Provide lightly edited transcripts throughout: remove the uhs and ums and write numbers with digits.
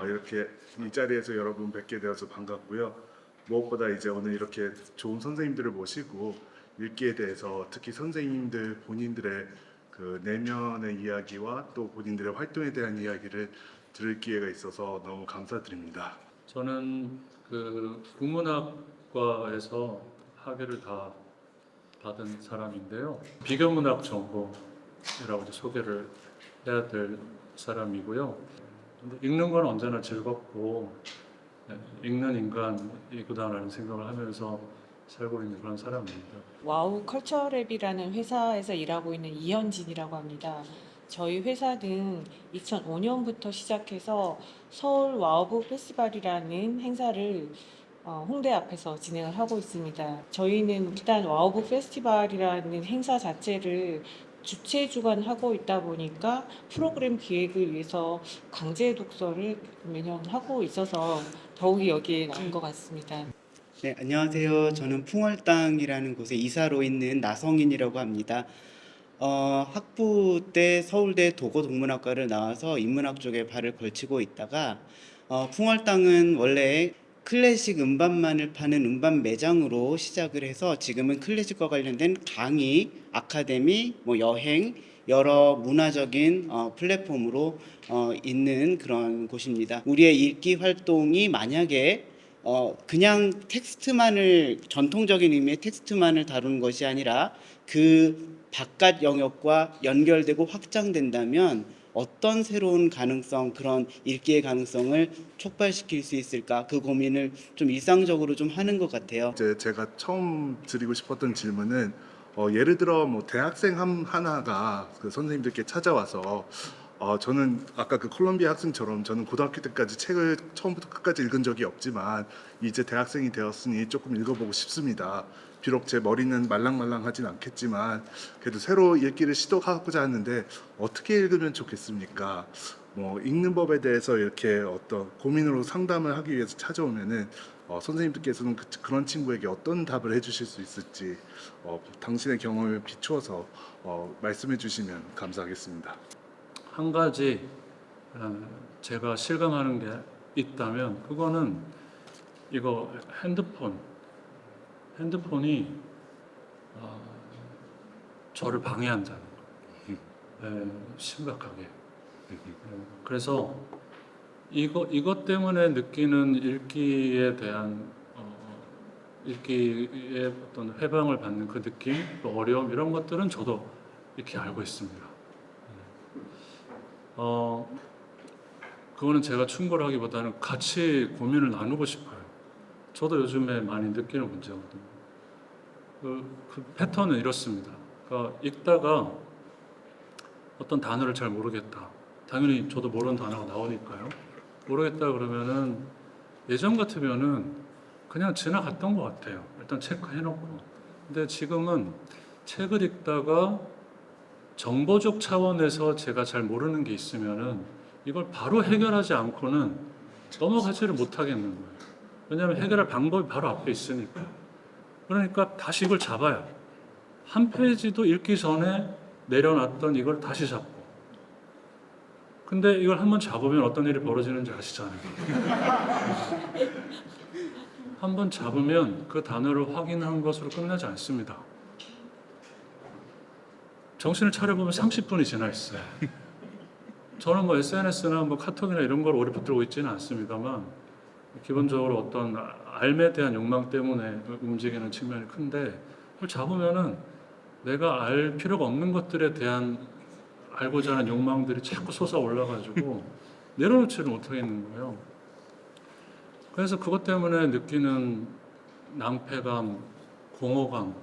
이렇게 이 자리에서 여러분 뵙게 되어서 반갑고요. 무엇보다 이제 오늘 이렇게 좋은 선생님들을 모시고 읽기에 대해서 특히 선생님들 본인들의 그 내면의 이야기와 또 본인들의 활동에 대한 이야기를 들을 기회가 있어서 너무 감사드립니다. 저는 그 국문학과에서 학위를 다 받은 사람인데요. 비교문학 전공이라고 이제 소개를 해야 될 사람이고요. 근데 읽는 건 언제나 즐겁고 읽는 인간이구나라는 생각을 하면서 살고 있는 그런 사람입니다. 와우 컬처랩이라는 회사에서 일하고 있는 이현진이라고 합니다. 저희 회사는 2005년부터 시작해서 서울 와우북 페스티벌이라는 행사를 홍대 앞에서 진행을 하고 있습니다. 저희는 일단 와우북 페스티벌이라는 행사 자체를 주최 주관하고 있다 보니까 프로그램 기획을 위해서 강제 독서를 매년 하고 있어서 더욱이 여기에 나온 것 같습니다. 네, 안녕하세요. 저는 풍월당이라는 곳에 이사로 있는 나성인이라고 합니다. 학부 때 서울대 도고동문학과를 나와서 인문학 쪽에 발을 걸치고 있다가 풍월당은 원래 클래식 음반만을 파는 음반 매장으로 시작을 해서 지금은 클래식과 관련된 강의, 아카데미, 여행, 여러 문화적인 플랫폼으로 있는 그런 곳입니다. 우리의 읽기 활동이 만약에 그냥 텍스트만을 전통적인 의미의 텍스트만을 다루는 것이 아니라 그 바깥 영역과 연결되고 확장된다면 어떤 새로운 가능성, 그런 읽기의 가능성을 촉발시킬 수 있을까, 그 고민을 좀 일상적으로 좀 하는 것 같아요. 이제 제가 처음 드리고 싶었던 질문은 예를 들어 뭐 대학생 하나가 그 선생님들께 찾아와서 저는 아까 그 콜롬비아 학생처럼 저는 고등학교 때까지 책을 처음부터 끝까지 읽은 적이 없지만 이제 대학생이 되었으니 조금 읽어보고 싶습니다. 비록 제 머리는 말랑말랑하진 않겠지만 그래도 새로 읽기를 시도하고자 하는데 어떻게 읽으면 좋겠습니까? 뭐 읽는 법에 대해서 이렇게 어떤 고민으로 상담을 하기 위해서 찾아오면은 선생님들께서는 그런 친구에게 어떤 답을 해주실 수 있을지 당신의 경험을 비추어서 말씀해 주시면 감사하겠습니다. 한 가지 제가 실감하는 게 있다면 그거는 이거 핸드폰이 저를 방해한다는 거예요. 심각하게. 그래서 이것 때문에 느끼는 읽기에 대한 읽기의 어떤 해방을 받는 그 느낌, 또 어려움 이런 것들은 저도 이렇게 알고 있습니다. 그거는 제가 충고하기보다는 같이 고민을 나누고 싶어요. 저도 요즘에 많이 느끼는 문제거든요. 그 패턴은 이렇습니다. 그러니까 읽다가 어떤 단어를 잘 모르겠다. 당연히 저도 모르는 단어가 나오니까요. 모르겠다 그러면은 예전 같으면은 그냥 지나갔던 것 같아요. 일단 체크해놓고. 근데 지금은 책을 읽다가 정보적 차원에서 제가 잘 모르는 게 있으면은 이걸 바로 해결하지 않고는 넘어가지를 못하겠는 거예요. 왜냐하면 해결할 방법이 바로 앞에 있으니까. 그러니까 다시 이걸 잡아요. 한 페이지도 읽기 전에 내려놨던 이걸 다시 잡고. 근데 이걸 한번 잡으면 어떤 일이 벌어지는지 아시잖아요. 한번 잡으면 그 단어를 확인한 것으로 끝나지 않습니다. 정신을 차려보면 30분이 지나 있어요. 저는 뭐 SNS나 뭐 카톡이나 이런 걸 오래 붙들고 있지는 않습니다만 기본적으로 어떤 알에 대한 욕망 때문에 움직이는 측면이 큰데 그걸 잡으면은 내가 알 필요가 없는 것들에 대한 알고자 하는 욕망들이 자꾸 솟아올라가지고 내려놓지를 못하겠는 거예요. 그래서 그것 때문에 느끼는 낭패감, 공허감,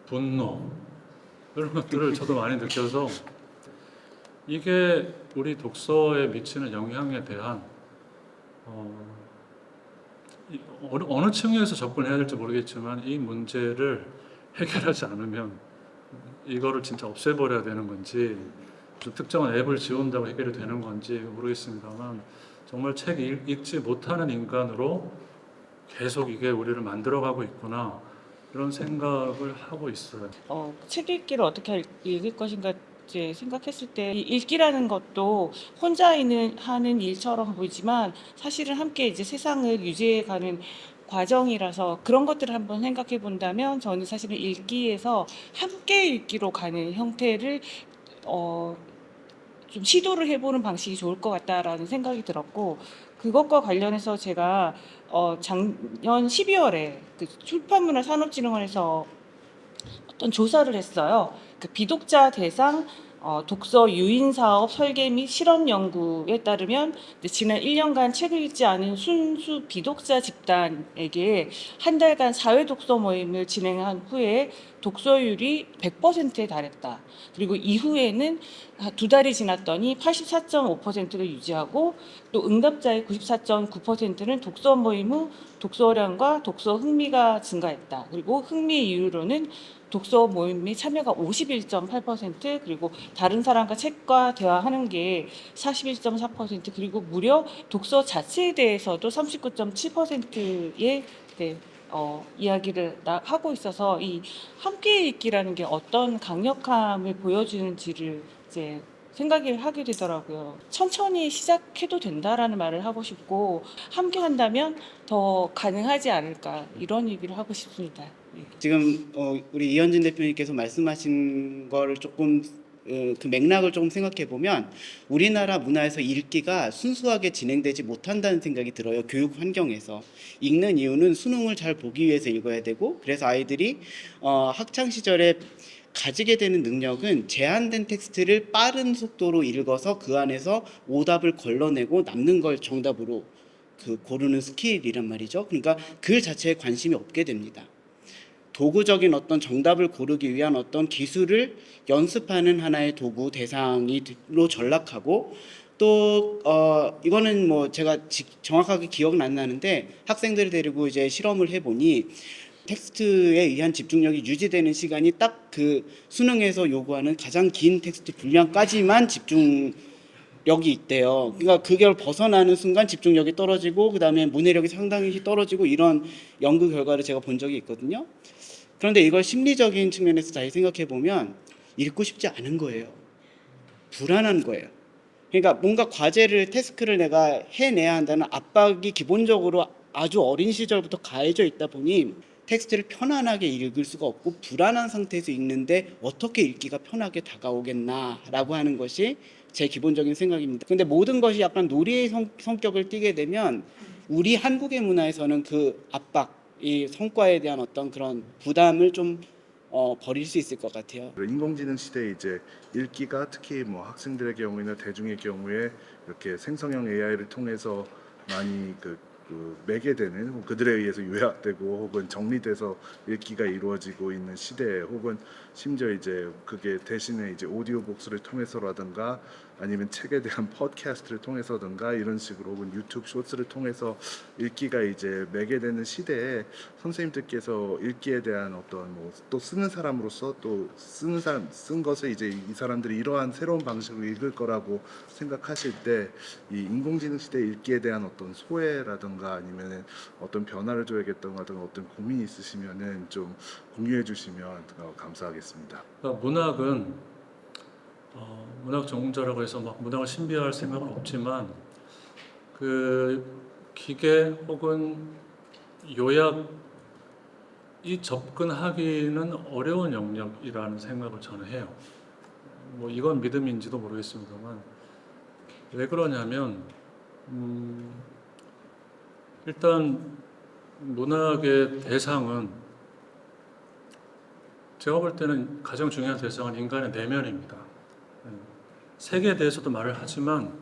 분노 이런 것들을 저도 많이 느껴서 이게 우리 독서에 미치는 영향에 대한 어느 층에서 접근해야 될지 모르겠지만 이 문제를 해결하지 않으면 이거를 진짜 없애버려야 되는 건지 특정한 앱을 지운다고 해결이 되는 건지 모르겠습니다만 정말 책 읽지 못하는 인간으로 계속 이게 우리를 만들어가고 있구나 이런 생각을 하고 있어요. 책 읽기를 어떻게 읽을 것인가 이제 생각했을 때 이 읽기라는 것도 혼자 하는 일처럼 보이지만 사실은 함께 이제 세상을 유지해가는 과정이라서 그런 것들을 한번 생각해 본다면 저는 사실은 읽기에서 함께 읽기로 가는 형태를 어, 좀 시도를 해보는 방식이 좋을 것 같다라는 생각이 들었고 그것과 관련해서 제가 작년 12월에 그 출판문화산업진흥원에서 어떤 조사를 했어요. 그 비독자 대상 독서 유인 사업 설계 및 실험 연구에 따르면 이제 지난 1년간 책을 읽지 않은 순수 비독자 집단에게 한 달간 사회 독서 모임을 진행한 후에 독서율이 100%에 달했다. 그리고 이후에는 두 달이 지났더니 84.5%를 유지하고 또 응답자의 94.9%는 독서 모임 후 독서량과 독서 흥미가 증가했다. 그리고 흥미 이유로는 독서 모임의 참여가 51.8% 그리고 다른 사람과 책과 대화하는 게 41.4% 그리고 무려 독서 자체에 대해서도 39.7%의 이야기를 하고 있어서 이 함께 읽기라는 게 어떤 강력함을 보여주는지를 이제 생각을 하게 되더라고요. 천천히 시작해도 된다라는 말을 하고 싶고 함께 한다면 더 가능하지 않을까 이런 얘기를 하고 싶습니다. 네. 지금 우리 이현진 대표님께서 말씀하신 거를 조금 그 맥락을 조금 생각해 보면 우리나라 문화에서 읽기가 순수하게 진행되지 못한다는 생각이 들어요. 교육 환경에서 읽는 이유는 수능을 잘 보기 위해서 읽어야 되고 그래서 아이들이 학창 시절에 가지게 되는 능력은 제한된 텍스트를 빠른 속도로 읽어서 그 안에서 오답을 걸러내고 남는 걸 정답으로 그 고르는 스킬이란 말이죠. 그러니까 글 자체에 관심이 없게 됩니다. 도구적인 어떤 정답을 고르기 위한 어떤 기술을 연습하는 하나의 도구 대상으로 전락하고 또 이거는 뭐 제가 정확하게 기억은 안 나는데 학생들을 데리고 이제 실험을 해보니 텍스트에 의한 집중력이 유지되는 시간이 딱 그 수능에서 요구하는 가장 긴 텍스트 분량까지만 집중력이 있대요. 그러니까 그걸 벗어나는 순간 집중력이 떨어지고 그 다음에 문해력이 상당히 떨어지고 이런 연구 결과를 제가 본 적이 있거든요. 그런데 이걸 심리적인 측면에서 다시 생각해 보면 읽고 싶지 않은 거예요. 불안한 거예요. 그러니까 뭔가 과제를 태스크를 내가 해내야 한다는 압박이 기본적으로 아주 어린 시절부터 가해져 있다 보니 텍스트를 편안하게 읽을 수가 없고 불안한 상태에서 읽는데 어떻게 읽기가 편하게 다가오겠나라고 하는 것이 제 기본적인 생각입니다. 근데 모든 것이 약간 놀이의 성격을 띠게 되면 우리 한국의 문화에서는 그 압박, 이 성과에 대한 어떤 그런 부담을 좀 버릴 수 있을 것 같아요. 인공지능 시대에 이제 읽기가 특히 뭐 학생들의 경우에는 대중의 경우에 이렇게 생성형 AI를 통해서 많이 그 매개되는 그들에 의해서 요약되고 혹은 정리돼서 읽기가 이루어지고 있는 시대에 혹은 심지어 이제 그게 대신에 이제 오디오북스를 통해서라든가 아니면 책에 대한 팟캐스트를 통해서든가 이런 식으로 혹은 유튜브 쇼츠를 통해서 읽기가 이제 매개되는 시대에 선생님들께서 읽기에 대한 어떤 뭐 또 쓰는 사람으로서 또 쓰는 사람 쓴 것을 이제 이 사람들이 이러한 새로운 방식으로 읽을 거라고 생각하실 때 이 인공지능 시대 읽기에 대한 어떤 소외라든가 아니면은 어떤 변화를 줘야겠다든가 어떤 고민이 있으시면은 좀 공유해 주시면 감사하겠습니다. 그러니까 문학은 문학 전공자라고 해서 막 문학을 신비화할 생각은 없지만 그 기계 혹은 요약이 접근하기는 어려운 영역이라는 생각을 저는 해요. 뭐 이건 믿음인지도 모르겠습니다만 왜 그러냐면 일단 문학의 대상은 제가 볼 때는 가장 중요한 대상은 인간의 내면입니다. 세계에 대해서도 말을 하지만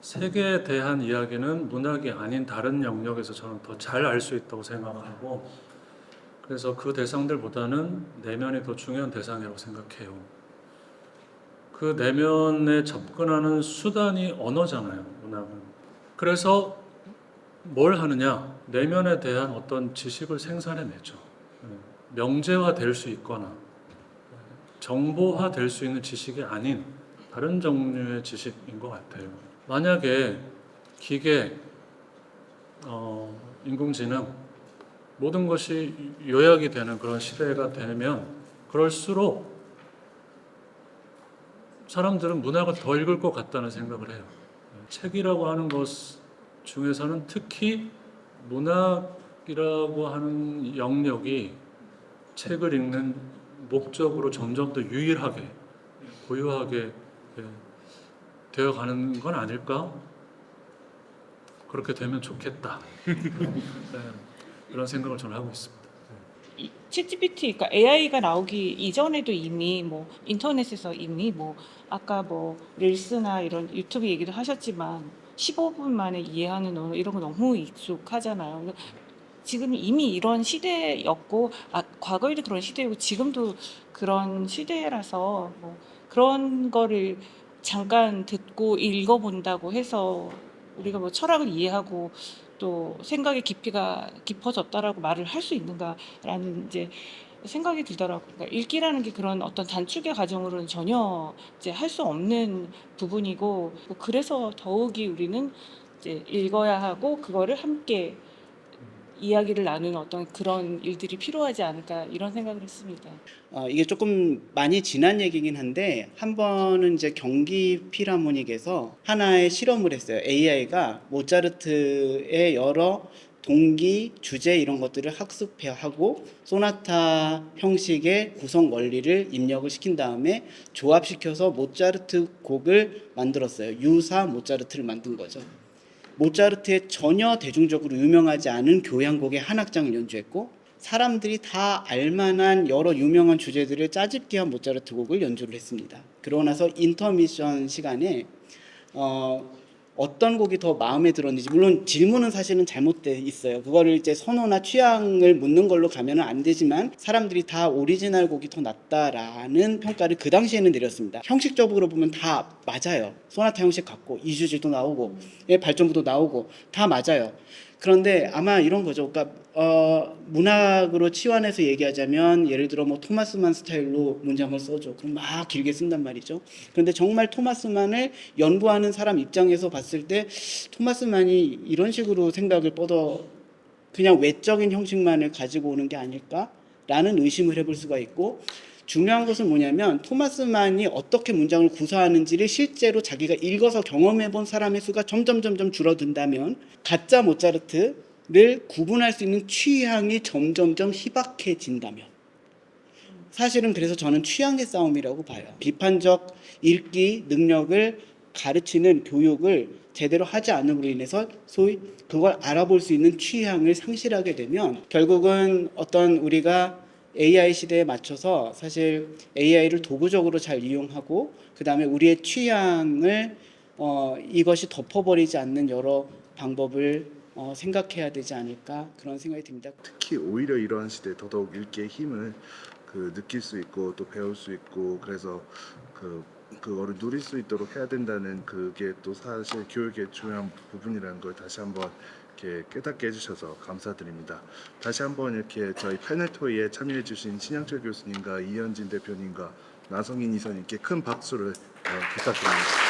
세계에 대한 이야기는 문학이 아닌 다른 영역에서 저는 더 잘 알 수 있다고 생각하고 그래서 그 대상들보다는 내면이 더 중요한 대상이라고 생각해요. 그 내면에 접근하는 수단이 언어잖아요, 문학은. 그래서 뭘 하느냐? 내면에 대한 어떤 지식을 생산해내죠. 명제화 될 수 있거나 정보화 될 수 있는 지식이 아닌 다른 종류의 지식인 것 같아요. 만약에 기계, 인공지능 모든 것이 요약이 되는 그런 시대가 되면 그럴수록 사람들은 문학을 더 읽을 것 같다는 생각을 해요. 책이라고 하는 것 중에서는 특히 문학이라고 하는 영역이 책을 읽는 목적으로 점점 더 유일하게 고유하게 되어가는 건 아닐까? 그렇게 되면 좋겠다. 그런 생각을 저는 하고 있습니다. 이 챗GPT, 그러니까 AI가 나오기 이전에도 이미 뭐 인터넷에서 이미 뭐 아까 뭐 릴스나 이런 유튜브 얘기도 하셨지만 15분 만에 이해하는 언어 이런 거 너무 익숙하잖아요. 지금 이미 이런 시대였고, 과거에도 그런 시대이고 지금도 그런 시대라서 뭐 그런 거를 잠깐 듣고 읽어본다고 해서 우리가 뭐 철학을 이해하고 또 생각의 깊이가 깊어졌다라고 말을 할 수 있는가라는 이제 생각이 들더라고요. 그러니까 읽기라는 게 그런 어떤 단축의 과정으로는 전혀 이제 할 수 없는 부분이고, 뭐 그래서 더욱이 우리는 이제 읽어야 하고 그거를 함께 이야기를 나누는 어떤 그런 일들이 필요하지 않을까 이런 생각을 했습니다. 이게 조금 많이 지난 얘기긴 한데 한 번은 이제 경기 필하모닉에서 하나의 실험을 했어요. AI가 모차르트의 여러 동기, 주제 이런 것들을 학습하고 소나타 형식의 구성 원리를 입력을 시킨 다음에 조합시켜서 모차르트 곡을 만들었어요. 유사 모차르트를 만든 거죠. 모차르트의 전혀 대중적으로 유명하지 않은 교향곡의 한 악장을 연주했고 사람들이 다 알만한 여러 유명한 주제들을 짜집기한 모차르트 곡을 연주를 했습니다. 그러고 나서 인터미션 시간에 어떤 곡이 더 마음에 들었는지, 물론 질문은 사실은 잘못돼 있어요. 그거를 이제 선호나 취향을 묻는 걸로 가면은 안 되지만 사람들이 다 오리지널 곡이 더 낫다라는 평가를 그 당시에는 내렸습니다. 형식적으로 보면 다 맞아요. 소나타 형식 같고 이주지도 나오고 발전부도 나오고 다 맞아요. 그런데 아마 이런 거죠. 그러니까 문학으로 치환해서 얘기하자면 예를 들어 뭐 토마스만 스타일로 문장을 써줘. 그럼 막 길게 쓴단 말이죠. 그런데 정말 토마스만을 연구하는 사람 입장에서 봤을 때 토마스만이 이런 식으로 생각을 뻗어 그냥 외적인 형식만을 가지고 오는 게 아닐까라는 의심을 해볼 수가 있고, 중요한 것은 뭐냐면 토마스만이 어떻게 문장을 구사하는지를 실제로 자기가 읽어서 경험해본 사람의 수가 점점 줄어든다면 가짜 모차르트를 구분할 수 있는 취향이 점점 희박해진다면, 사실은 그래서 저는 취향의 싸움이라고 봐요. 비판적 읽기 능력을 가르치는 교육을 제대로 하지 않음으로 인해서 소위 그걸 알아볼 수 있는 취향을 상실하게 되면 결국은 어떤 우리가 AI 시대에 맞춰서 사실 AI를 도구적으로 잘 이용하고 그 다음에 우리의 취향을 이것이 덮어버리지 않는 여러 방법을 생각해야 되지 않을까 그런 생각이 듭니다. 특히 오히려 이러한 시대에 더더욱 읽기의 힘을 느낄 수 있고 또 배울 수 있고, 그래서 그거를 누릴 수 있도록 해야 된다는 그게 또 사실 교육의 중요한 부분이라는 걸 다시 한번 이렇게 깨닫게 해주셔서 감사드립니다. 다시 한번 이렇게 저희 패널 토의에 참여해주신 신양철 교수님과 이현진 대표님과 나성인 이사님께 큰 박수를 부탁드립니다.